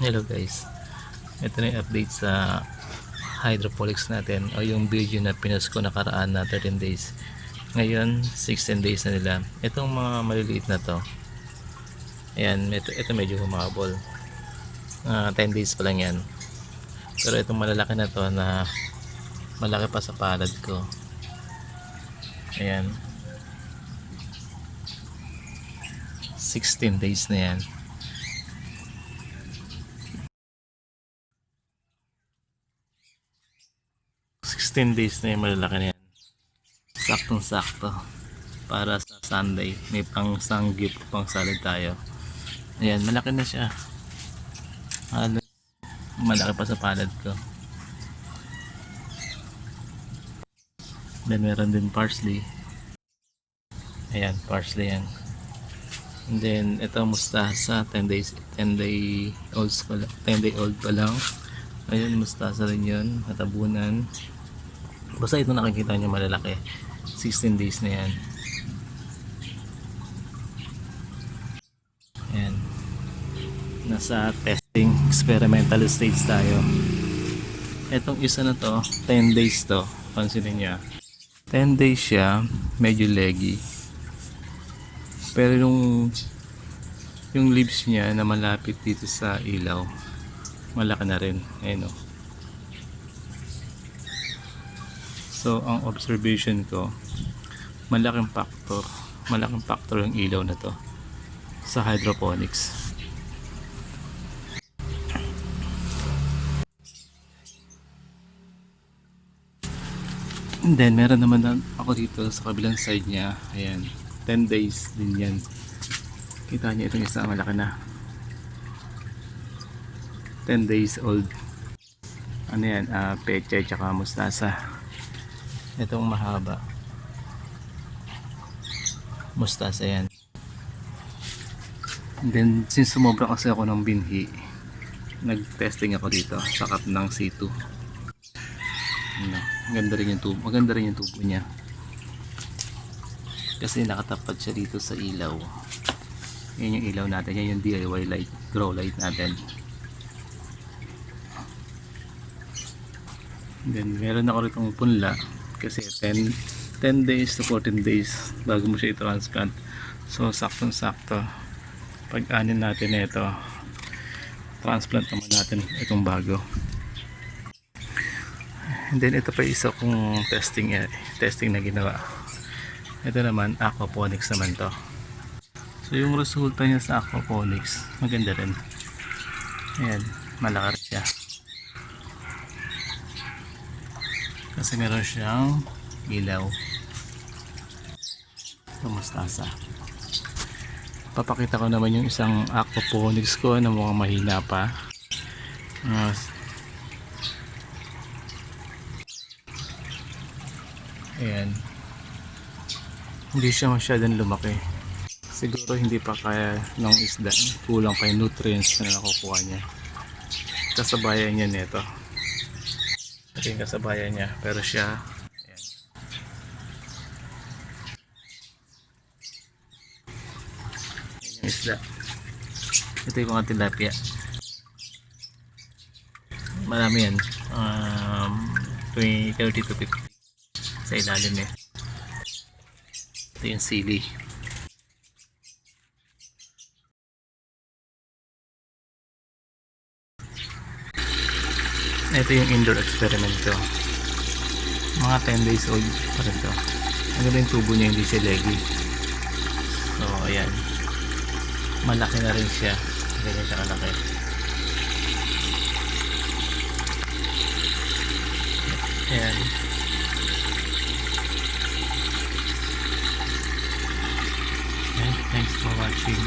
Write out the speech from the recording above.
Hello guys, ito na yung update sa hydroponics natin o yung video na pinost ko nakaraan na 13 days. Ngayon 16 days na nila. Itong mga maliliit na to, ayan, ito medyo humabol, 10 days pa lang yan. Pero itong malalaki na to na malaki pa sa palad ko, ayan, 16 days na yan. 16 days na yung malalaki na yan. Saktong sakto para sa Sunday. May pang sangyup, pang salad tayo. Ayan, malaki na siya. Malaki pa sa palad ko. Then meron din parsley. Ayan, parsley yan. And then ito mustasa, 10 day old pa lang. Ayun, mustasa rin yun, natabunan. Basta ito nakikita nyo malalaki, 16 days na yan. Ayan, nasa testing experimental stage tayo. Etong isa na to, 10 days to, pansinin nyo, 10 days siya, medyo leggy. Pero yung leaves niya na malapit dito sa ilaw, malaki na rin. Ayan o. So ang observation ko, malaking factor yung ilaw na to sa hydroponics. And then meron naman ako dito sa kabilang side niya. Ayan, 10 days din yan. Kita niyo itong isa, malaki na, 10 days old. Ano yan, petchay tsaka mustasa. Itong mahaba, mustasa yan. And then since sumobra kasi ako ng binhi, nag-testing ako dito sa cup ng C2. Maganda rin yung tubo niya kasi nakatapat siya dito sa ilaw. Yan yung ilaw natin, yan yung DIY light, grow light natin. Then meron ako ritong punla kasi 10 days to 14 days bago mo siya i-transplant. So saktong sakto, pag anin natin ito, transplant naman natin itong bago. And then ito pa isa kong testing na ginawa. Ito naman aquaponics naman to. So yung resulta niya sa aquaponics, maganda rin. Ayan, malaki siya kasi meron siyang ilaw. Ito mustasa. Papakita ko naman yung isang aquaponics ko na mukhang mahina pa. Ayan, hindi siya masyadong lumaki. Siguro hindi pa kaya ng isda, kulang pa yung nutrients na nakukuha niya. Kasabayan niya nito, ito yung kasabayan niya, pero siya, ayan, ayan yung isda. Ito yung mga tilapia, marami yan, 30 to 50 sa ilalim eh. Ito yung sili. Ito yung indoor experiment ko, mga 10 days old pa rin to. Ang ganda yung tubo niya, hindi siya leggy. So ayan, malaki na rin siya, ganyan siya kalaki. Ayan, thanks for watching.